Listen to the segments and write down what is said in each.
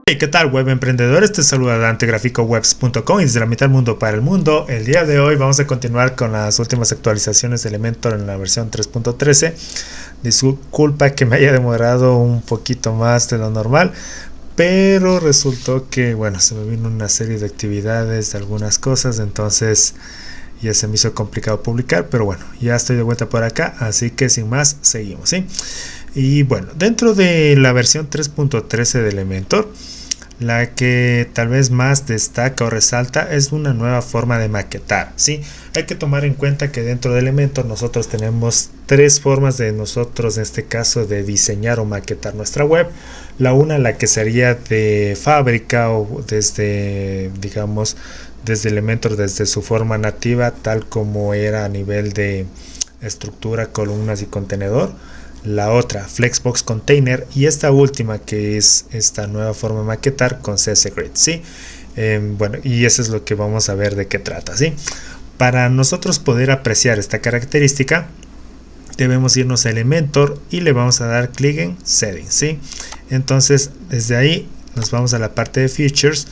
Hey, ¿qué tal, web emprendedores? Te saluda DanteGraficowebs.com y desde la mitad del mundo para el mundo. El día de hoy vamos a continuar con las últimas actualizaciones de Elementor en la versión 3.13. Disculpa que me haya demorado un poquito más de lo normal, pero resultó que, bueno, se me vino una serie de actividades, de algunas cosas, entonces ya se me hizo complicado publicar, pero bueno, ya estoy de vuelta por acá, así que sin más, seguimos, ¿sí? Y bueno, dentro de la versión 3.13 de Elementor, la que tal vez más destaca o resalta es una nueva forma de maquetar, ¿sí? Hay que tomar en cuenta que dentro de Elementor nosotros tenemos tres formas de nosotros, en este caso, de diseñar o maquetar nuestra web. La que sería de fábrica o desde, digamos, desde Elementor, desde su forma nativa, tal como era a nivel de estructura, columnas y contenedor. La otra, Flexbox Container, y esta última que es esta nueva forma de maquetar con CSS Grid, ¿sí? Bueno, y eso es lo que vamos a ver de qué trata, ¿sí? Para nosotros poder apreciar esta característica, debemos irnos a Elementor y le vamos a dar clic en Settings, ¿sí? Entonces, desde ahí nos vamos a la parte de Features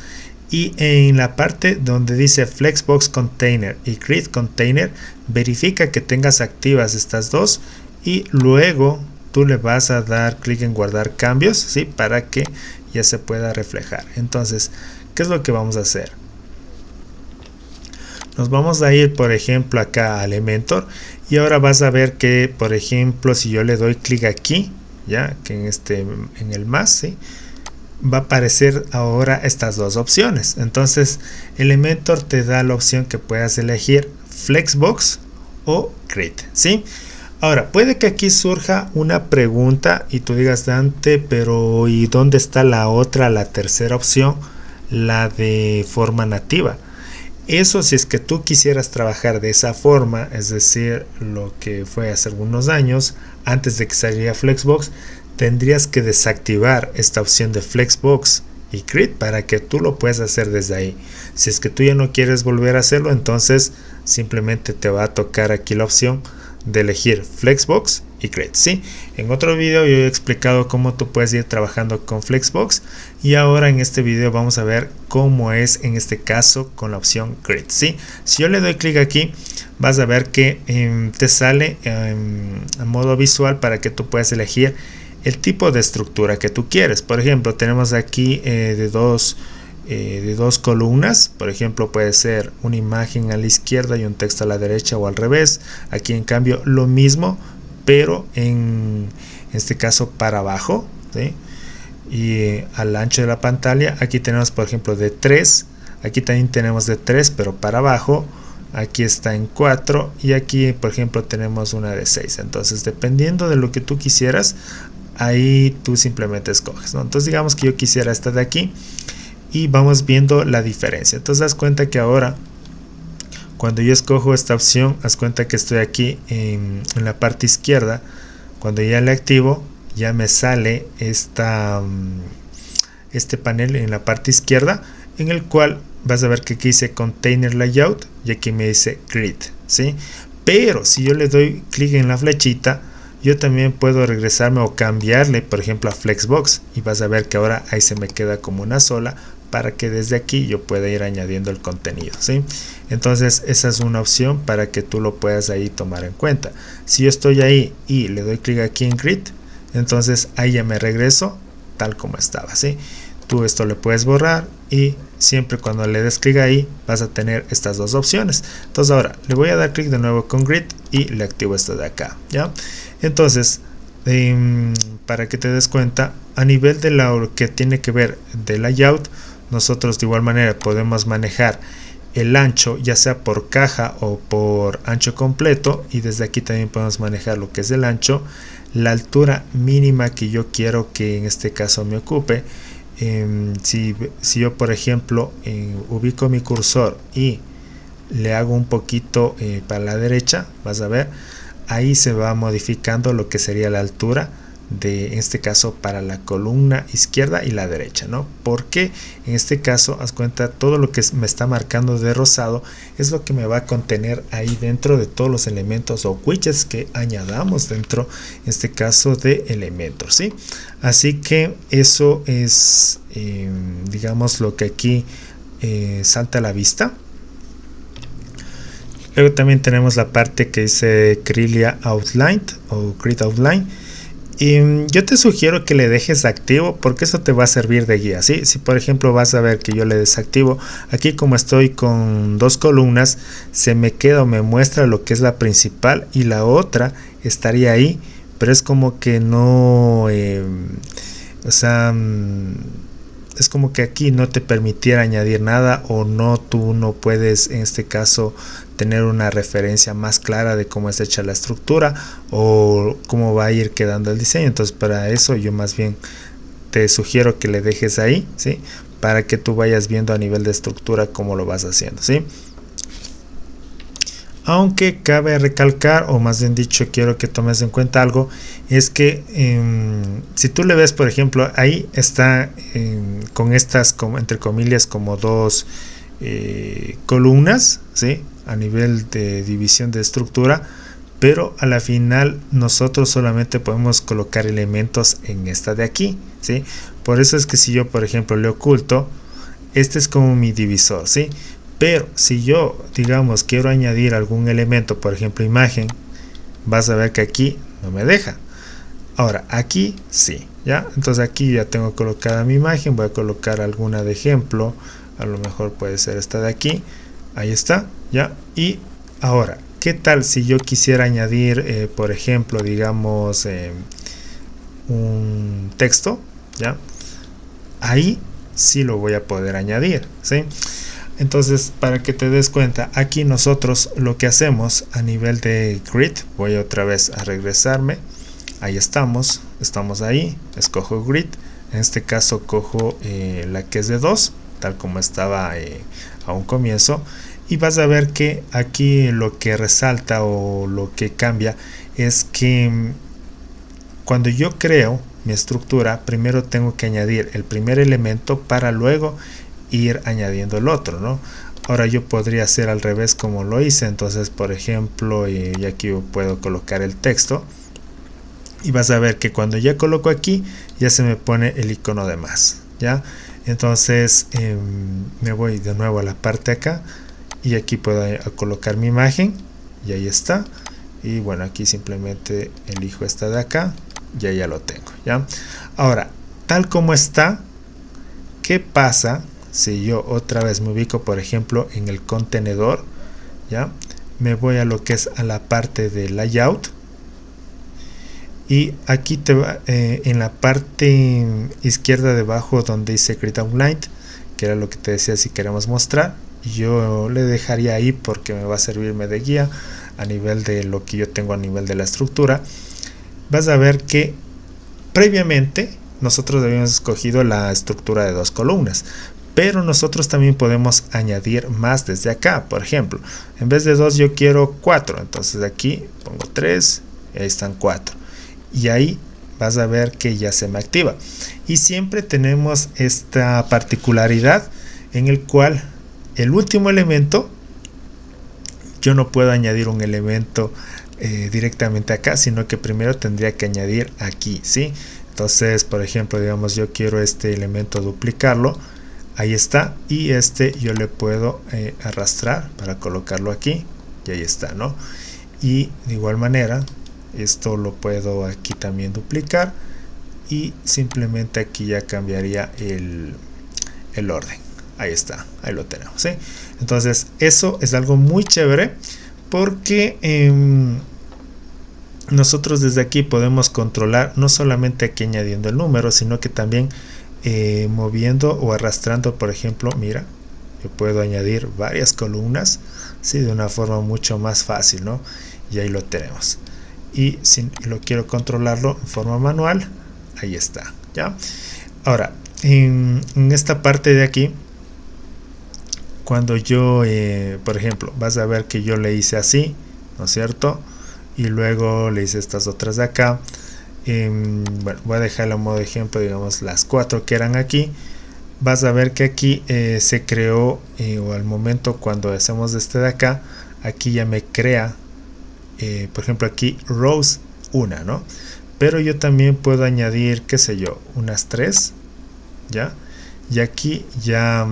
y en la parte donde dice Flexbox Container y Grid Container, verifica que tengas activas estas dos y luego tú le vas a dar clic en guardar cambios, ¿sí? Para que ya se pueda reflejar. Entonces, ¿qué es lo que vamos a hacer? Nos vamos a ir, por ejemplo, acá a Elementor y ahora vas a ver que, por ejemplo, si yo le doy clic aquí, ya que en el más, ¿sí? Va a aparecer ahora estas dos opciones. Entonces, Elementor te da la opción que puedas elegir Flexbox o Grid, ¿sí? Ahora, puede que aquí surja una pregunta y tú digas, Dante, pero ¿y dónde está la otra, la tercera opción, la de forma nativa? Eso, si es que tú quisieras trabajar de esa forma, es decir, lo que fue hace algunos años, antes de que saliera Flexbox, tendrías que desactivar esta opción de Flexbox y Grid para que tú lo puedas hacer desde ahí. Si es que tú ya no quieres volver a hacerlo, entonces simplemente te va a tocar aquí la opción de elegir Flexbox y Grid, ¿sí? En otro video yo he explicado cómo tú puedes ir trabajando con Flexbox y ahora en este video vamos a ver cómo es en este caso con la opción Grid, ¿sí? Si yo le doy clic aquí, vas a ver que te sale en modo visual para que tú puedas elegir el tipo de estructura que tú quieres. Por ejemplo, tenemos aquí de dos columnas. Por ejemplo, puede ser una imagen a la izquierda y un texto a la derecha o al revés. Aquí en cambio lo mismo, pero en este caso para abajo, ¿sí? Y al ancho de la pantalla aquí tenemos, por ejemplo, de 3. Aquí también tenemos de 3, pero para abajo. Aquí está en 4 y aquí, por ejemplo, tenemos una de 6. Entonces, dependiendo de lo que tú quisieras, ahí tú simplemente escoges, ¿no? Entonces, digamos que yo quisiera esta de aquí y vamos viendo la diferencia. Entonces, haz cuenta que ahora, cuando yo escojo esta opción, haz cuenta que estoy aquí en la parte izquierda. Cuando ya le activo, ya me sale este panel en la parte izquierda, en el cual vas a ver que aquí dice Container Layout y aquí me dice Grid, ¿sí? Pero si yo le doy clic en la flechita, yo también puedo regresarme o cambiarle, por ejemplo, a Flexbox y vas a ver que ahora ahí se me queda como una sola para que desde aquí yo pueda ir añadiendo el contenido, ¿sí? Entonces esa es una opción para que tú lo puedas ahí tomar en cuenta. Si yo estoy ahí y le doy clic aquí en Grid, entonces ahí ya me regreso tal como estaba, ¿sí? Tú esto le puedes borrar y siempre cuando le des clic ahí vas a tener estas dos opciones. Entonces ahora le voy a dar clic de nuevo con Grid y le activo esto de acá, ¿ya? Entonces, para que te des cuenta, a nivel de lo que tiene que ver de layout, nosotros de igual manera podemos manejar el ancho, ya sea por caja o por ancho completo, y desde aquí también podemos manejar lo que es el ancho, la altura mínima que yo quiero que en este caso me ocupe. Si yo, por ejemplo, ubico mi cursor y le hago un poquito para la derecha, vas a ver, ahí se va modificando lo que sería la altura en este caso para la columna izquierda y la derecha, ¿no? Porque en este caso, haz cuenta, todo lo que me está marcando de rosado es lo que me va a contener ahí dentro de todos los elementos o widgets que añadamos dentro, en este caso, de Elementor, ¿sí? Así que eso es, digamos, lo que aquí salta a la vista. Luego también tenemos la parte que dice Create Outline o Create Outline. Y yo te sugiero que le dejes activo porque eso te va a servir de guía, ¿sí? Si por ejemplo vas a ver que yo le desactivo, aquí como estoy con dos columnas, se me queda o me muestra lo que es la principal y la otra estaría ahí, pero es como que no, o sea, es como que aquí no te permitiera añadir nada o no, tú no puedes en este caso tener una referencia más clara de cómo es hecha la estructura o cómo va a ir quedando el diseño. Entonces para eso yo más bien te sugiero que le dejes ahí, ¿sí? Para que tú vayas viendo a nivel de estructura cómo lo vas haciendo, ¿sí? Aunque cabe recalcar, o más bien dicho, quiero que tomes en cuenta algo, es que si tú le ves, por ejemplo, ahí está con estas, como, entre comillas, como dos columnas, ¿sí? A nivel de división de estructura, pero a la final nosotros solamente podemos colocar elementos en esta de aquí, ¿sí? Por eso es que si yo, por ejemplo, le oculto, este es como mi divisor, ¿sí? Pero si yo, digamos, quiero añadir algún elemento, por ejemplo imagen, vas a ver que aquí no me deja. Ahora aquí sí, ¿ya? Entonces aquí ya tengo colocada mi imagen, voy a colocar alguna de ejemplo, a lo mejor puede ser esta de aquí, ahí está, ¿ya? Y ahora, ¿qué tal si yo quisiera añadir, por ejemplo, digamos, un texto, ¿ya? Ahí sí lo voy a poder añadir, ¿sí? Entonces, para que te des cuenta, aquí nosotros lo que hacemos a nivel de grid, voy otra vez a regresarme, ahí estamos ahí, escojo grid, en este caso cojo la que es de 2, tal como estaba a un comienzo, y vas a ver que aquí lo que resalta o lo que cambia es que cuando yo creo mi estructura, primero tengo que añadir el primer elemento para luego ir añadiendo el otro, ¿no? Ahora yo podría hacer al revés como lo hice, entonces por ejemplo, y aquí puedo colocar el texto y vas a ver que cuando ya coloco aquí ya se me pone el icono de más, ¿ya? Entonces me voy de nuevo a la parte acá y aquí puedo colocar mi imagen y ahí está, y bueno, aquí simplemente elijo esta de acá y ya lo tengo, ¿ya? Ahora, tal como está, ¿qué pasa si yo otra vez me ubico, por ejemplo, en el contenedor? ¿Ya? Me voy a lo que es a la parte de layout y aquí te va en la parte izquierda debajo donde dice Create Outline, que era lo que te decía si queremos mostrar, yo le dejaría ahí porque me va a servirme de guía a nivel de lo que yo tengo a nivel de la estructura. Vas a ver que previamente nosotros habíamos escogido la estructura de 2 columnas, pero nosotros también podemos añadir más desde acá. Por ejemplo, en vez de 2 yo quiero 4, entonces aquí pongo 3 y ahí están 4, y ahí vas a ver que ya se me activa. Y siempre tenemos esta particularidad en el cual el último elemento, yo no puedo añadir un elemento directamente acá, sino que primero tendría que añadir aquí, ¿sí? Entonces, por ejemplo, digamos, yo quiero este elemento duplicarlo, ahí está, y este yo le puedo arrastrar para colocarlo aquí, y ahí está, ¿no? Y de igual manera, esto lo puedo aquí también duplicar, y simplemente aquí ya cambiaría el orden. Ahí está, ahí lo tenemos, ¿sí? Entonces, eso es algo muy chévere, porque nosotros desde aquí podemos controlar no solamente aquí añadiendo el número, sino que también moviendo o arrastrando. Por ejemplo, mira, yo puedo añadir varias columnas, ¿sí? De una forma mucho más fácil, ¿no? Y ahí lo tenemos. Y si lo quiero controlarlo en forma manual, ahí está, ¿ya? Ahora, en esta parte de aquí, cuando yo, por ejemplo, vas a ver que yo le hice así, ¿no es cierto? Y luego le hice estas otras de acá. bueno, voy a dejarlo a modo de ejemplo, digamos las 4 que eran aquí. Vas a ver que aquí se creó, o al momento cuando hacemos este de acá, aquí ya me crea, por ejemplo aquí rows 1, ¿no? Pero yo también puedo añadir, qué sé yo, unas 3, ¿ya? Y aquí ya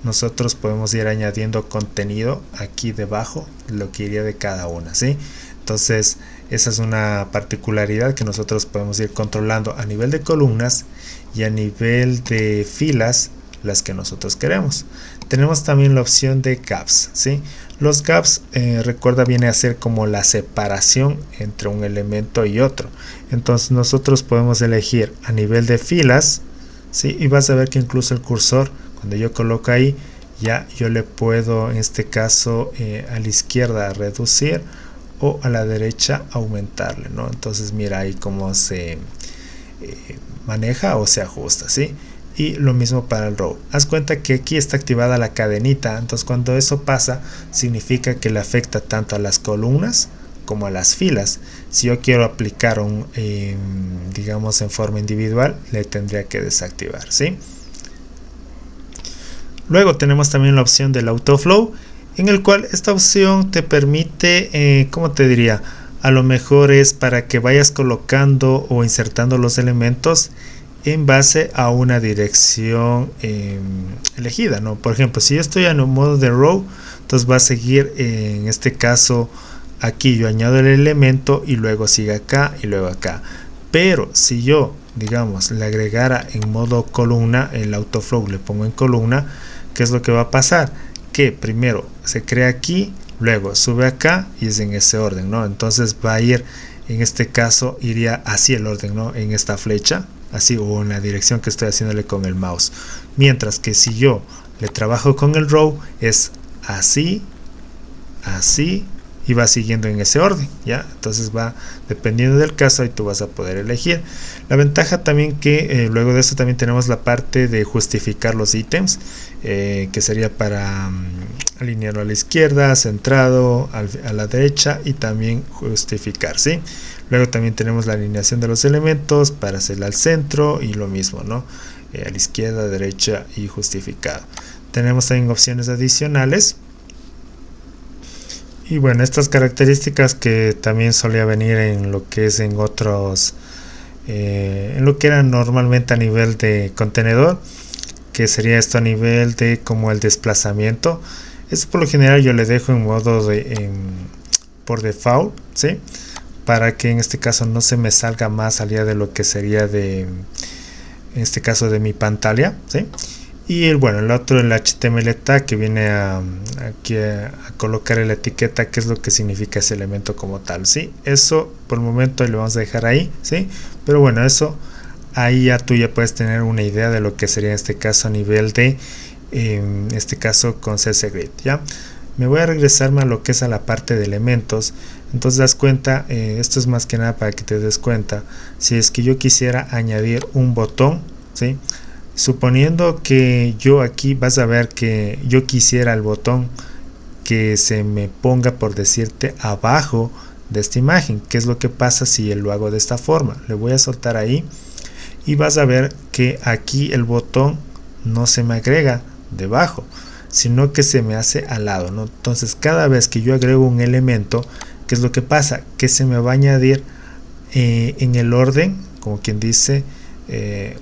nosotros podemos ir añadiendo contenido aquí debajo, lo que iría de cada una, ¿sí? Entonces esa es una particularidad que nosotros podemos ir controlando a nivel de columnas y a nivel de filas, las que nosotros queremos. Tenemos también la opción de gaps, ¿sí? Los gaps, recuerda, viene a ser como la separación entre un elemento y otro. Entonces nosotros podemos elegir a nivel de filas, ¿sí? Y vas a ver que incluso el cursor, cuando yo coloco ahí, ya yo le puedo, en este caso, a la izquierda reducir o a la derecha aumentarle, ¿no? Entonces mira ahí cómo se maneja o se ajusta, ¿sí? Y lo mismo para el row. Haz cuenta que aquí está activada la cadenita, entonces cuando eso pasa significa que le afecta tanto a las columnas como a las filas. Si yo quiero aplicar un, digamos en forma individual, le tendría que desactivar, ¿sí? Luego tenemos también la opción del autoflow, en el cual esta opción te permite, ¿cómo te diría? A lo mejor es para que vayas colocando o insertando los elementos en base a una dirección elegida, ¿no? Por ejemplo, si yo estoy en un modo de row, entonces va a seguir, en este caso, aquí yo añado el elemento y luego sigue acá y luego acá. Pero si yo, digamos, le agregara en modo columna, el autoflow le pongo en columna, ¿qué es lo que va a pasar? Que primero se crea aquí, luego sube acá y es en ese orden, ¿no? Entonces va a ir, en este caso, iría así el orden, ¿no? En esta flecha, así, o en la dirección que estoy haciéndole con el mouse. Mientras que si yo le trabajo con el row, es así, así, y va siguiendo en ese orden, ¿ya? Entonces va dependiendo del caso y tú vas a poder elegir. La ventaja también que luego de esto también tenemos la parte de justificar los ítems, que sería para alinearlo a la izquierda, centrado, a la derecha y también justificar, ¿sí? Luego también tenemos la alineación de los elementos para hacerla al centro y lo mismo, ¿no? A la izquierda, derecha y justificado. Tenemos también opciones adicionales. Y bueno, estas características que también solía venir en lo que es en otros, en lo que era normalmente a nivel de contenedor, que sería esto a nivel de como el desplazamiento. Esto por lo general yo le dejo en modo de por default, ¿sí? Para que en este caso no se me salga más allá de lo que sería de, en este caso, de mi pantalla, ¿sí? Y bueno, el otro, el HTML tag, que viene aquí a colocar la etiqueta, qué es lo que significa ese elemento como tal, ¿sí? Eso por el momento lo vamos a dejar ahí, ¿sí? Pero bueno, eso ahí ya tú ya puedes tener una idea de lo que sería en este caso a nivel de, en este caso con CSS Grid, ¿ya? Me voy a regresarme a lo que es a la parte de elementos. Entonces das cuenta, esto es más que nada para que te des cuenta, si es que yo quisiera añadir un botón, ¿sí? Suponiendo que yo aquí vas a ver que yo quisiera el botón que se me ponga, por decirte, abajo de esta imagen. ¿Qué es lo que pasa si lo hago de esta forma? Le voy a soltar ahí y vas a ver que aquí el botón no se me agrega debajo, sino que se me hace al lado, ¿no? Entonces cada vez que yo agrego un elemento, ¿qué es lo que pasa? Que se me va a añadir en el orden, como quien dice,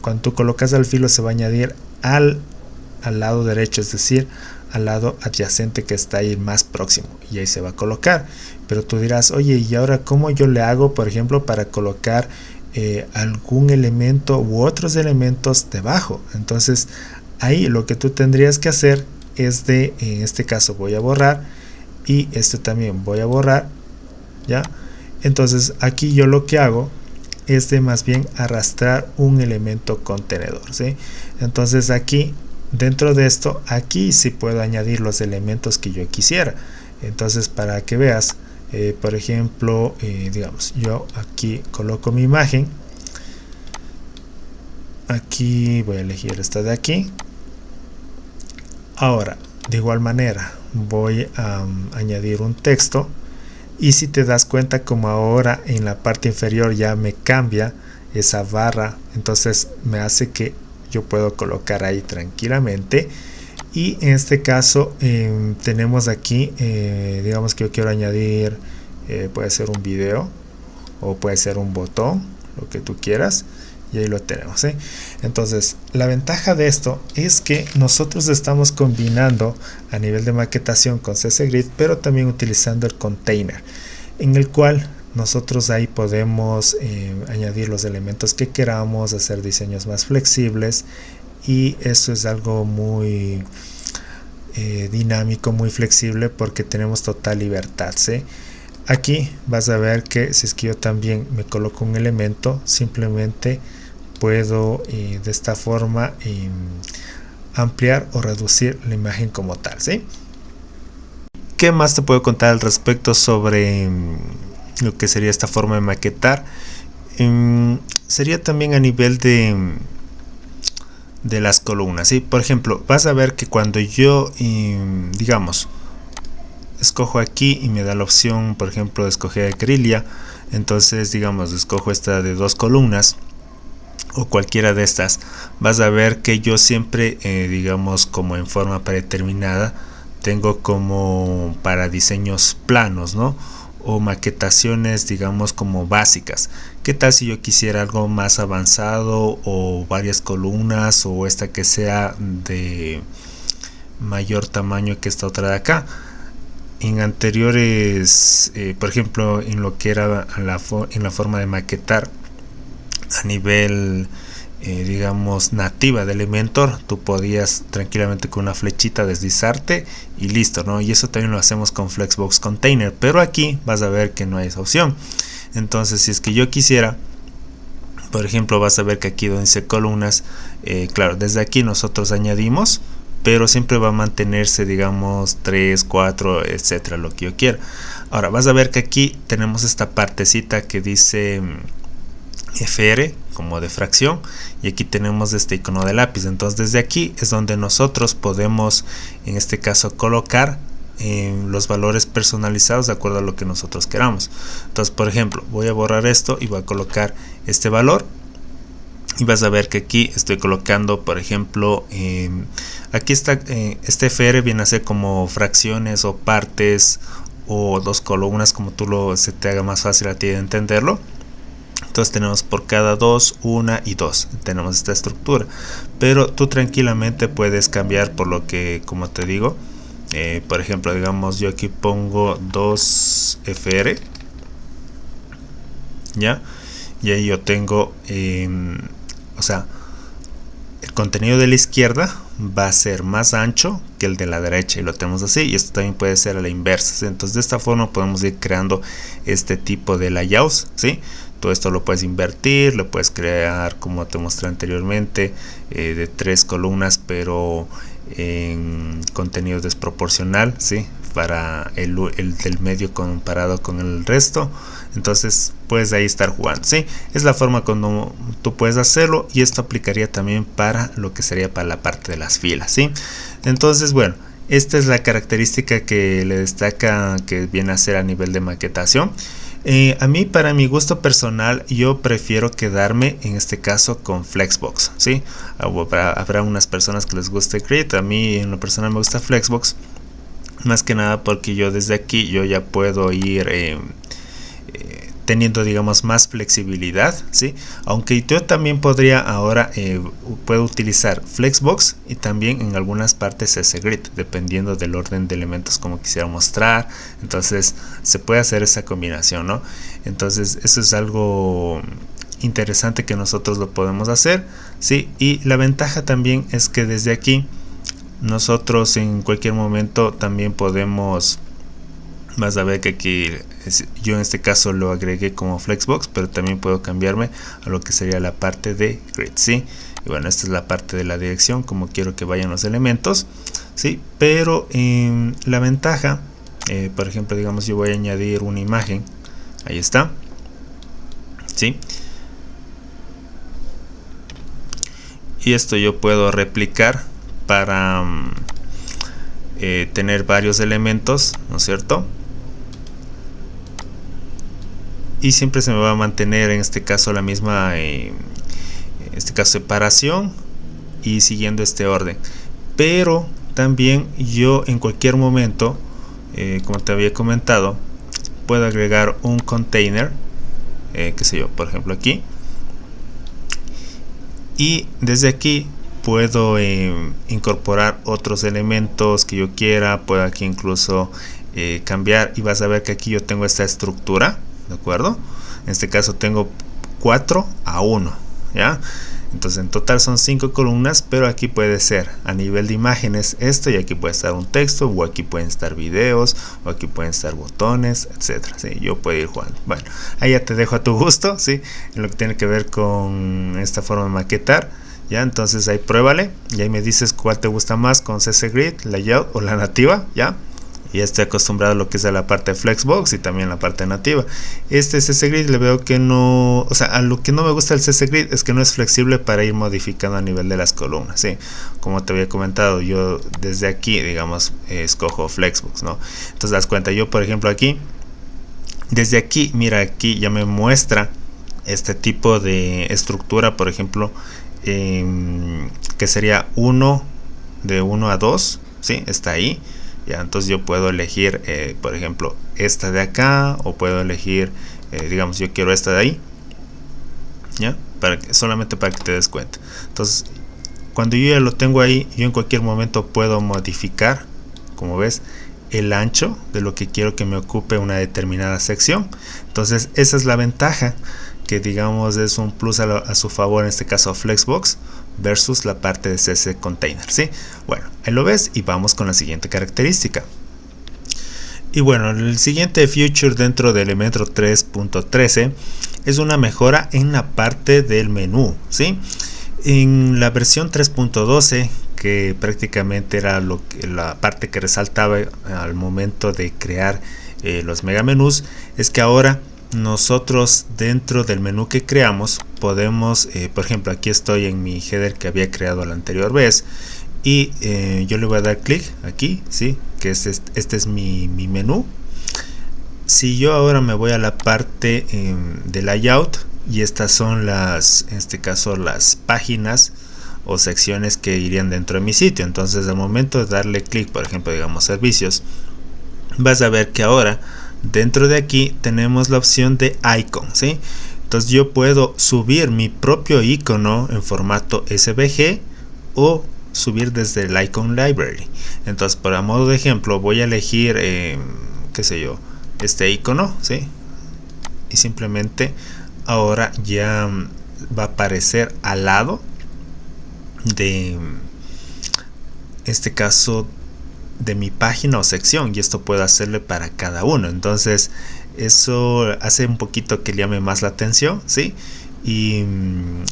cuando tú colocas al filo se va a añadir al lado derecho, es decir, al lado adyacente que está ahí más próximo, y ahí se va a colocar. Pero tú dirás, oye, ¿y ahora cómo yo le hago, por ejemplo, para colocar algún elemento u otros elementos debajo? Entonces ahí lo que tú tendrías que hacer es de, en este caso voy a borrar y este también voy a borrar, ¿ya? Entonces aquí yo lo que hago es de más bien arrastrar un elemento contenedor, ¿sí? Entonces aquí dentro de esto, aquí sí puedo añadir los elementos que yo quisiera. Entonces para que veas, por ejemplo, digamos, yo aquí coloco mi imagen, aquí voy a elegir esta de aquí. Ahora de igual manera voy a añadir un texto Y si te das cuenta, como ahora en la parte inferior ya me cambia esa barra, entonces me hace que yo puedo colocar ahí tranquilamente. Y en este caso tenemos aquí, digamos que yo quiero añadir, puede ser un video o puede ser un botón, lo que tú quieras, y ahí lo tenemos, ¿eh? Entonces la ventaja de esto es que nosotros estamos combinando a nivel de maquetación con CSGrid, pero también utilizando el container, en el cual nosotros ahí podemos añadir los elementos que queramos, hacer diseños más flexibles, y eso es algo muy dinámico, muy flexible, porque tenemos total libertad, ¿sí? Aquí vas a ver que si es que yo también me coloco un elemento, simplemente puedo de esta forma ampliar o reducir la imagen como tal, ¿sí? ¿Qué más te puedo contar al respecto sobre lo que sería esta forma de maquetar? Sería también a nivel de las columnas, ¿sí? Por ejemplo, vas a ver que cuando yo digamos escojo aquí y me da la opción, por ejemplo, de escoger grilla, entonces digamos escojo esta de 2 columnas o cualquiera de estas, vas a ver que yo siempre digamos como en forma predeterminada tengo como para diseños planos, ¿no? O maquetaciones digamos como básicas. ¿Qué tal si yo quisiera algo más avanzado, o varias columnas, o esta que sea de mayor tamaño que esta otra de acá? En anteriores, por ejemplo, en lo que era en la forma de maquetar a nivel digamos nativa de Elementor, tú podías tranquilamente con una flechita deslizarte y listo, ¿no? Y eso también lo hacemos con Flexbox Container, pero aquí vas a ver que no hay esa opción. Entonces si es que yo quisiera, por ejemplo, vas a ver que aquí donde dice columnas, claro, desde aquí nosotros añadimos, pero siempre va a mantenerse digamos 3, 4, etcétera, lo que yo quiera. Ahora vas a ver que aquí tenemos esta partecita que dice FR como de fracción, y aquí tenemos este icono de lápiz. Entonces desde aquí es donde nosotros podemos en este caso colocar los valores personalizados de acuerdo a lo que nosotros queramos. Entonces por ejemplo voy a borrar esto y voy a colocar este valor, y vas a ver que aquí estoy colocando por ejemplo aquí está este FR viene a ser como fracciones o partes o 2 columnas, como se te haga más fácil a ti de entenderlo. Entonces tenemos por cada 2, 1 y 2. Tenemos esta estructura. Pero tú tranquilamente puedes cambiar por lo que, como te digo, por ejemplo, digamos yo aquí pongo 2 FR. ¿Ya? Y ahí yo tengo, o sea, el contenido de la izquierda va a ser más ancho que el de la derecha, y lo tenemos así. Y esto también puede ser a la inversa. Entonces de esta forma podemos ir creando este tipo de layouts, ¿sí? Todo esto lo puedes invertir, lo puedes crear como te mostré anteriormente, de 3 columnas, pero en contenido desproporcional, ¿sí? Para el del medio comparado con el resto. Entonces puedes ahí estar jugando, ¿sí? Es la forma como tú puedes hacerlo, y esto aplicaría también para lo que sería para la parte de las filas, ¿sí? Entonces bueno, esta es la característica que le destaca, que viene a ser a nivel de maquetación. A mí, para mi gusto personal, yo prefiero quedarme en este caso con Flexbox, ¿sí? Habrá unas personas que les guste Grid. A mí en lo personal me gusta Flexbox, más que nada porque yo desde aquí yo ya puedo ir teniendo digamos más flexibilidad, ¿sí? Aunque yo también podría ahora puedo utilizar Flexbox y también en algunas partes CSGrid, dependiendo del orden de elementos como quisiera mostrar. Entonces se puede hacer esa combinación, ¿no? Entonces eso es algo interesante que nosotros lo podemos hacer, ¿sí? Y la ventaja también es que desde aquí nosotros en cualquier momento también podemos, vas a ver que aquí yo en este caso lo agregué como Flexbox, pero también puedo cambiarme a lo que sería la parte de Grid, ¿sí? Y bueno, esta es la parte de la dirección, como quiero que vayan los elementos, ¿sí? Pero la ventaja, por ejemplo, digamos yo voy a añadir una imagen, ahí está, ¿sí? Y esto yo puedo replicar para tener varios elementos, ¿no es cierto? y siempre se me va a mantener en este caso la misma separación y siguiendo este orden. Pero también yo en cualquier momento, como te había comentado, puedo agregar un container, qué sé yo, por ejemplo aquí, y desde aquí puedo incorporar otros elementos que yo quiera. Puedo aquí incluso cambiar, y vas a ver que aquí yo tengo esta estructura, ¿de acuerdo? En este caso tengo 4 a 1, ¿ya? Entonces en total son 5 columnas, pero aquí puede ser a nivel de imágenes esto, y aquí puede estar un texto, o aquí pueden estar videos, o aquí pueden estar botones, etcétera. ¿Sí? Yo puedo ir jugando. Bueno, ahí ya te dejo a tu gusto, ¿sí? En lo que tiene que ver con esta forma de maquetar, ¿ya? Entonces ahí pruébale, y ahí me dices cuál te gusta más, con CC Grid, Layout o la nativa, ¿ya? Ya estoy acostumbrado a lo que es a la parte de Flexbox y también la parte nativa. Este CC Grid le veo que no, o sea, a lo que no me gusta el CC Grid es que no es flexible para ir modificando a nivel de las columnas, ¿sí? Como te había comentado, yo desde aquí, digamos, escojo Flexbox, ¿no? Entonces das cuenta, yo por ejemplo aquí, desde aquí, mira, aquí ya me muestra este tipo de estructura, por ejemplo, que sería 1 de 1 a 2, ¿sí? Está ahí. Ya, entonces yo puedo elegir, por ejemplo, esta de acá, o puedo elegir, digamos, yo quiero esta de ahí, ¿ya? Solamente para que te des cuenta. Entonces, cuando yo ya lo tengo ahí, yo en cualquier momento puedo modificar, como ves, el ancho de lo que quiero que me ocupe una determinada sección. Entonces, esa es la ventaja, que digamos es un plus a su favor, en este caso Flexbox, versus la parte de CC Container, ¿sí? Bueno, ahí lo ves, y vamos con la siguiente característica. Y bueno, el siguiente feature dentro de Elementor 3.13 es una mejora en la parte del menú, ¿sí? En la versión 3.12, que prácticamente era la parte que resaltaba al momento de crear los megamenús, es que ahora nosotros dentro del menú que creamos podemos, por ejemplo, aquí estoy en mi header que había creado la anterior vez, y yo le voy a dar clic aquí, ¿sí? Que este es mi menú. Si yo ahora me voy a la parte de layout, y estas son en este caso las páginas o secciones que irían dentro de mi sitio, entonces al momento de darle clic, por ejemplo, digamos servicios, vas a ver que ahora dentro de aquí tenemos la opción de icon, ¿sí? Entonces yo puedo subir mi propio icono en formato SVG o subir desde el icon library. Entonces, por modo de ejemplo, voy a elegir qué sé yo, este icono, ¿sí? Y simplemente ahora ya va a aparecer al lado de este caso de mi página o sección, y esto puedo hacerle para cada uno. Entonces eso hace un poquito que llame más la atención, ¿sí? Y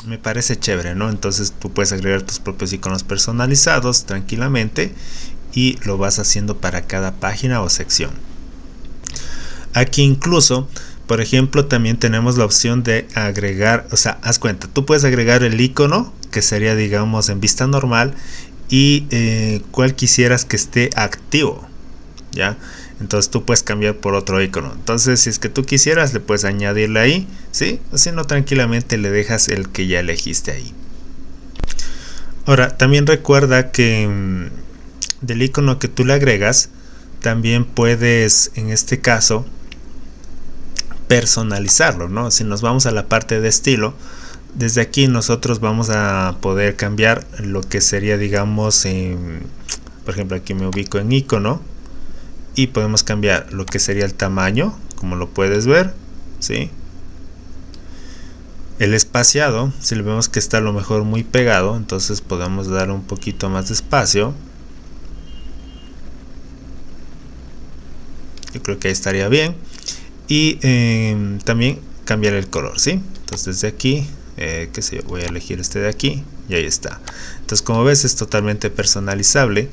me parece chévere, ¿no? Entonces tú puedes agregar tus propios iconos personalizados tranquilamente, y lo vas haciendo para cada página o sección. Aquí incluso, por ejemplo, también tenemos la opción de agregar, o sea, haz cuenta, tú puedes agregar el icono que sería, digamos, en vista normal, y cuál quisieras que esté activo, ¿ya? Entonces tú puedes cambiar por otro icono. Entonces, si es que tú quisieras, le puedes añadirle ahí, ¿sí? O si no, tranquilamente le dejas el que ya elegiste ahí. Ahora, también recuerda que del icono que tú le agregas, también puedes, en este caso, personalizarlo, ¿no? Si nos vamos a la parte de estilo, desde aquí nosotros vamos a poder cambiar lo que sería, digamos, por ejemplo, aquí me ubico en icono, y podemos cambiar lo que sería el tamaño, como lo puedes ver, ¿sí? El espaciado, si le vemos que está a lo mejor muy pegado, entonces podemos dar un poquito más de espacio. Yo creo que ahí estaría bien. Y también cambiar el color, ¿sí? Entonces desde aquí, qué sé yo, voy a elegir este de aquí, y ahí está. Entonces, como ves, es totalmente personalizable,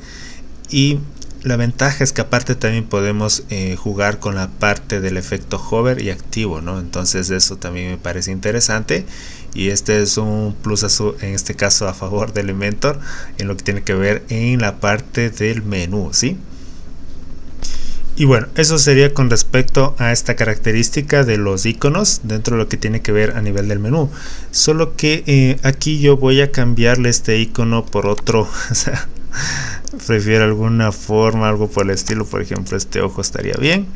y la ventaja es que aparte también podemos jugar con la parte del efecto hover y activo, ¿no? Entonces eso también me parece interesante, y este es un plus en este caso a favor de Elementor en lo que tiene que ver en la parte del menú, ¿sí? Y bueno, eso sería con respecto a esta característica de los iconos dentro de lo que tiene que ver a nivel del menú. Solo que aquí yo voy a cambiarle este icono por otro. O sea, prefiero alguna forma, algo por el estilo. Por ejemplo, este ojo estaría bien.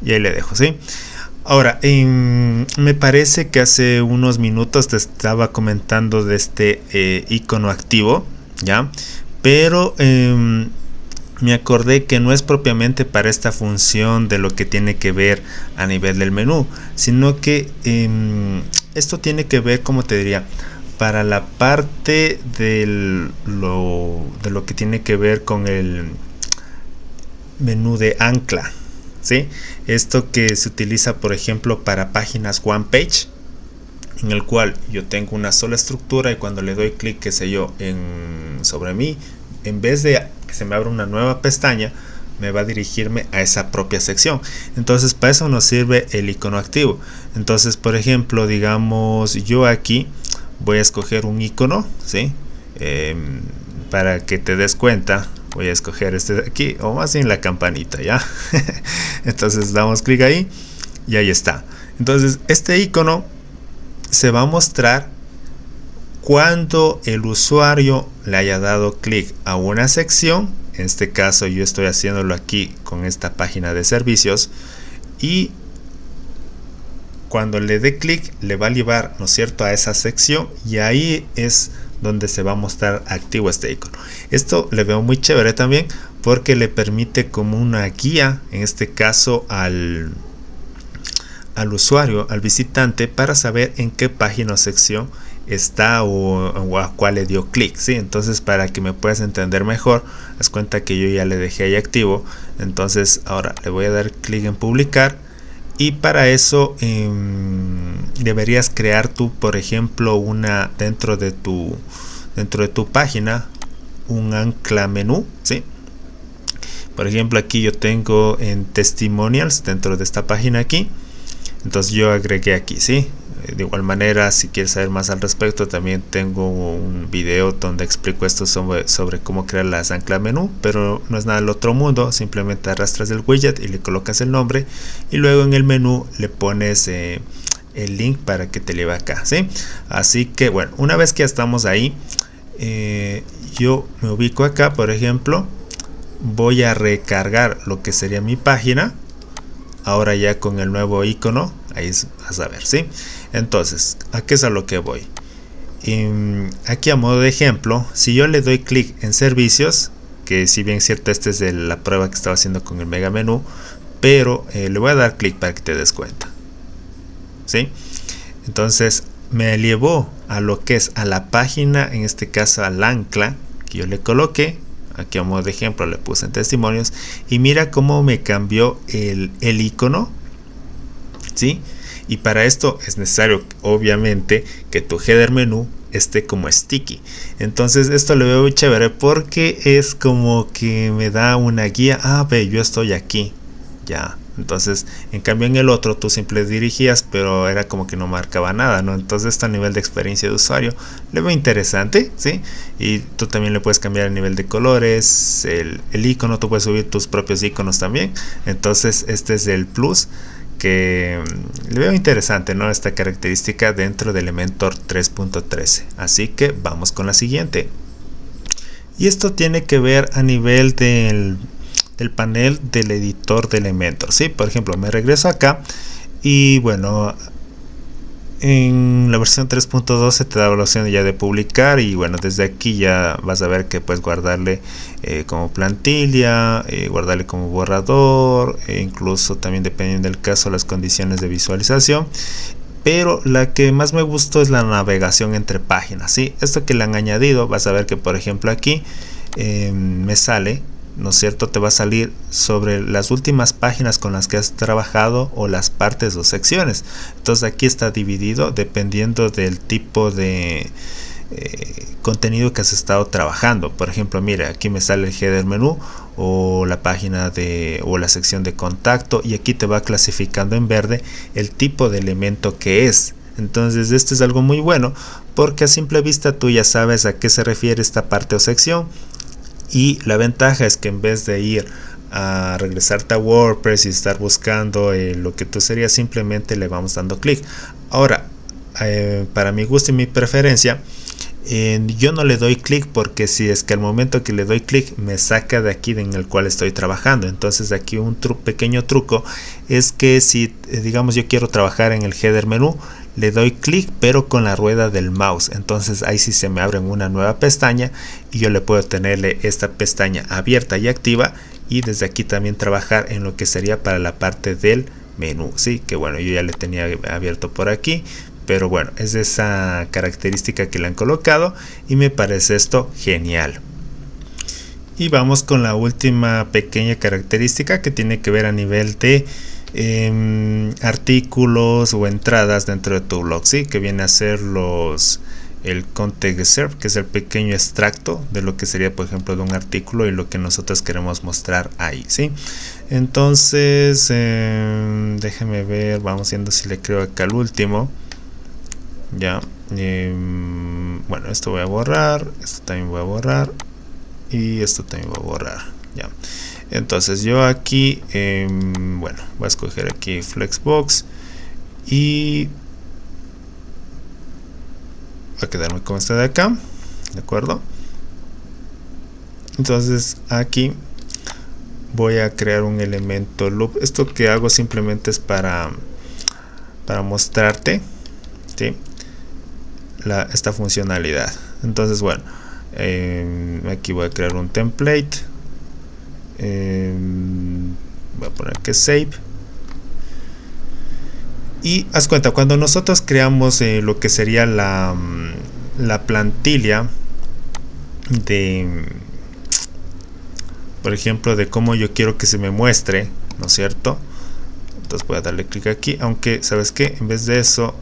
Y ahí le dejo, ¿sí? Ahora, me parece que hace unos minutos te estaba comentando de este icono activo, ¿ya? Pero me acordé que no es propiamente para esta función de lo que tiene que ver a nivel del menú, sino que esto tiene que ver, como te diría, para la parte de lo que tiene que ver con el menú de ancla, ¿sí? Esto que se utiliza, por ejemplo, para páginas one page, en el cual yo tengo una sola estructura y cuando le doy clic, qué sé yo, sobre mí, en vez de que se me abra una nueva pestaña, me va a dirigirme a esa propia sección. Entonces para eso nos sirve el icono activo. Entonces, por ejemplo, digamos, yo aquí voy a escoger un icono, ¿sí? Para que te des cuenta, voy a escoger este de aquí, o más bien la campanita, ¿ya? Entonces damos clic ahí y ahí está. Entonces este icono se va a mostrar cuando el usuario le haya dado clic a una sección. En este caso yo estoy haciéndolo aquí con esta página de servicios, y cuando le dé clic le va a llevar, ¿no es cierto?, a esa sección, y ahí es donde se va a mostrar activo este icono. Esto le veo muy chévere también porque le permite como una guía, en este caso al usuario, al visitante, para saber en qué página o sección está o a cuál le dio clic, ¿sí? Entonces, para que me puedas entender mejor, haz cuenta que yo ya le dejé ahí activo. Entonces ahora le voy a dar clic en publicar, y para eso deberías crear tú, por ejemplo, una dentro de tu página, un ancla menú, ¿sí? Por ejemplo, aquí yo tengo en testimonials dentro de esta página aquí. Entonces yo agregué aquí, ¿sí? De igual manera, si quieres saber más al respecto, también tengo un video donde explico esto sobre cómo crear las anclas menú, pero no es nada del otro mundo. Simplemente arrastras el widget y le colocas el nombre, y luego en el menú le pones el link para que te lleve acá, ¿sí? Así que bueno, una vez que ya estamos ahí, yo me ubico acá, por ejemplo, voy a recargar lo que sería mi página. Ahora ya con el nuevo icono, ahí vas a ver, ¿sí? Entonces, ¿a qué es a lo que voy? Aquí a modo de ejemplo, si yo le doy clic en servicios, que si bien es cierto, esta es de la prueba que estaba haciendo con el mega menú, pero le voy a dar clic para que te des cuenta, ¿sí? Entonces me llevó a lo que es a la página, en este caso al ancla que yo le coloqué. Aquí a modo de ejemplo le puse en testimonios, y mira cómo me cambió el icono, ¿sí? Y para esto es necesario, obviamente, que tu header menú esté como sticky. Entonces esto lo veo muy chévere porque es como que me da una guía. Ah, ve, yo estoy aquí, ya. Entonces, en cambio en el otro tú siempre dirigías, pero era como que no marcaba nada, ¿no? Entonces esto a nivel de experiencia de usuario le veo interesante, ¿sí? Y tú también le puedes cambiar el nivel de colores, el icono, tú puedes subir tus propios iconos también. Entonces este es el plus que le veo interesante, ¿no? Esta característica dentro de Elementor 3.13. Así que vamos con la siguiente. Y esto tiene que ver a nivel del panel del editor de Elementor, ¿sí? Por ejemplo, me regreso acá y bueno, en la versión 3.12 te da la opción ya de publicar, y bueno, desde aquí ya vas a ver que puedes guardarle como plantilla, guardarle como borrador, e incluso también, dependiendo del caso, las condiciones de visualización. Pero la que más me gustó es la navegación entre páginas, ¿sí? Esto que le han añadido, vas a ver que por ejemplo aquí me sale, ¿no es cierto?, te va a salir sobre las últimas páginas con las que has trabajado o las partes o secciones. Entonces aquí está dividido dependiendo del tipo de contenido que has estado trabajando. Por ejemplo, mira, aquí me sale el header menú o la página o la sección de contacto, y aquí te va clasificando en verde el tipo de elemento que es. Entonces esto es algo muy bueno porque a simple vista tú ya sabes a qué se refiere esta parte o sección. Y la ventaja es que en vez de ir a regresarte a WordPress y estar buscando lo que tú serías, simplemente le vamos dando clic. Ahora, para mi gusto y mi preferencia, yo no le doy clic, porque si es que al momento que le doy clic me saca de aquí en el cual estoy trabajando. Entonces aquí un pequeño truco es que si digamos yo quiero trabajar en el header menú, le doy clic pero con la rueda del mouse, entonces ahí sí se me abre una nueva pestaña y yo le puedo tenerle esta pestaña abierta y activa, y desde aquí también trabajar en lo que sería para la parte del menú, sí, que bueno, yo ya le tenía abierto por aquí, pero bueno, es esa característica que le han colocado y me parece esto genial. Y vamos con la última pequeña característica que tiene que ver a nivel de artículos o entradas dentro de tu blog, ¿sí? Que viene a ser el content excerpt, que es el pequeño extracto de lo que sería, por ejemplo, de un artículo y lo que nosotros queremos mostrar ahí, ¿sí? Entonces déjeme ver, vamos viendo si le creo acá al último. Ya, bueno, esto voy a borrar, esto también voy a borrar y esto también voy a borrar. Ya, entonces yo aquí bueno, voy a escoger aquí Flexbox y voy a quedarme con esta de acá, de acuerdo. Entonces aquí voy a crear un elemento loop. Esto que hago simplemente es para mostrarte, ¿sí?, esta funcionalidad. Entonces bueno, aquí voy a crear un template, voy a poner que save, y haz cuenta, cuando nosotros creamos lo que sería la plantilla de, por ejemplo, de cómo yo quiero que se me muestre, ¿no es cierto? Entonces voy a darle clic aquí, aunque sabes que en vez de eso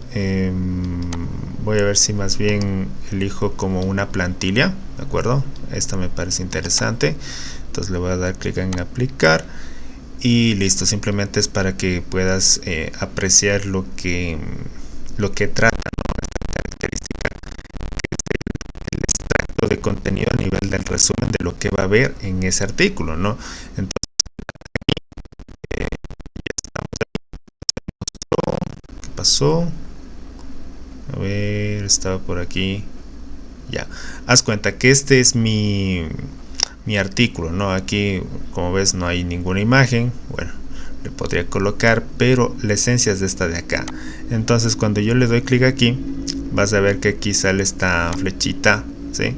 voy a ver si más bien elijo como una plantilla, ¿de acuerdo? Esta me parece interesante, entonces le voy a dar clic en aplicar y listo. Simplemente es para que puedas apreciar lo que trata, ¿no?, esta característica, que es el extracto de contenido a nivel del resumen de lo que va a haber en ese artículo, ¿no? Entonces ya estamos ahí. ¿Qué pasó? A ver, estaba por aquí. Ya, haz cuenta que este es mi artículo, ¿no? Aquí, como ves, no hay ninguna imagen. Bueno, le podría colocar, pero la esencia es de esta de acá. Entonces cuando yo le doy clic aquí, vas a ver que aquí sale esta flechita, ¿sí?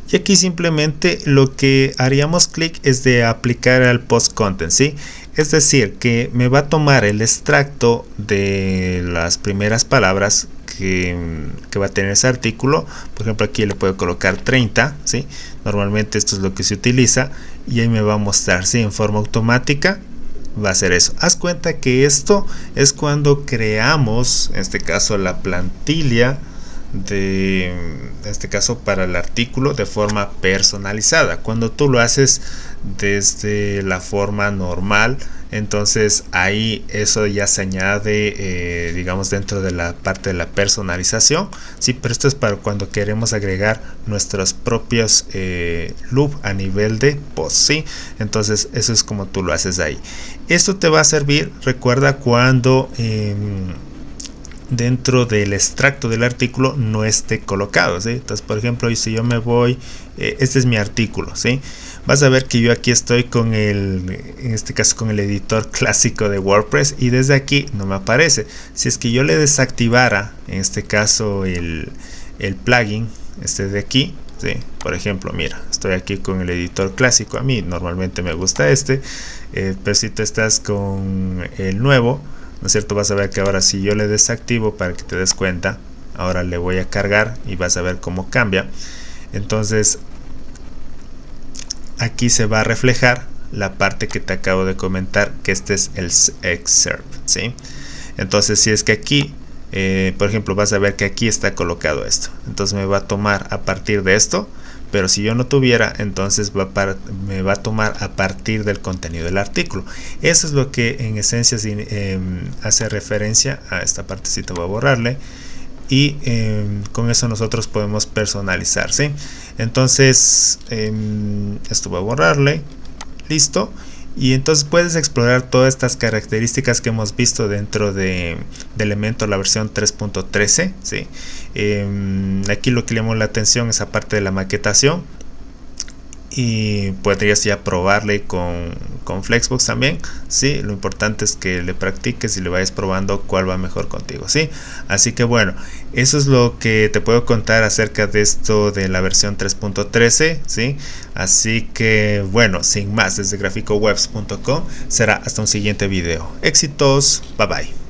Y aquí simplemente lo que haríamos clic es de aplicar al post content, ¿sí? Es decir, que me va a tomar el extracto de las primeras palabras que va a tener ese artículo. Por ejemplo, aquí le puedo colocar 30, ¿sí? Normalmente esto es lo que se utiliza, y ahí me va a mostrar, ¿sí?, en forma automática va a ser eso. Haz cuenta que esto es cuando creamos, en este caso, la plantilla en este caso para el artículo de forma personalizada. Cuando tú lo haces desde la forma normal, entonces ahí eso ya se añade digamos dentro de la parte de la personalización, sí, pero esto es para cuando queremos agregar nuestros propios loop a nivel de post, sí. Entonces eso es como tú lo haces ahí. Esto te va a servir, recuerda, cuando dentro del extracto del artículo no esté colocado, ¿sí? Entonces, por ejemplo, si yo me voy, este es mi artículo, ¿sí? Vas a ver que yo aquí estoy con en este caso con el editor clásico de WordPress, y desde aquí no me aparece. Si es que yo le desactivara, en este caso, el plugin este de aquí, ¿sí? Por ejemplo, mira, estoy aquí con el editor clásico. A mí normalmente me gusta pero si tú estás con el nuevo, ¿no es cierto?, vas a ver que ahora, si yo le desactivo, para que te des cuenta, ahora le voy a cargar y vas a ver cómo cambia. Entonces aquí se va a reflejar la parte que te acabo de comentar, que este es el excerpt, ¿sí? Entonces si es que aquí por ejemplo, vas a ver que aquí está colocado esto, entonces me va a tomar a partir de esto. Pero si yo no tuviera, entonces me va a tomar a partir del contenido del artículo. Eso es lo que en esencia hace referencia a esta partecita. Voy a borrarle. y con eso nosotros podemos personalizar, ¿sí? Entonces esto voy a borrarle, listo. Y entonces puedes explorar todas estas características que hemos visto dentro de Elementor la versión 3.13, ¿sí? Aquí lo que le llamó la atención es aparte de la maquetación, y podrías ya probarle con Flexbox también, ¿sí? Lo importante es que le practiques y le vayas probando cuál va mejor contigo, ¿sí? Así que bueno, eso es lo que te puedo contar acerca de esto de la versión 3.13, ¿sí? Así que bueno, sin más, desde graficowebs.com será hasta un siguiente video. Éxitos, bye bye.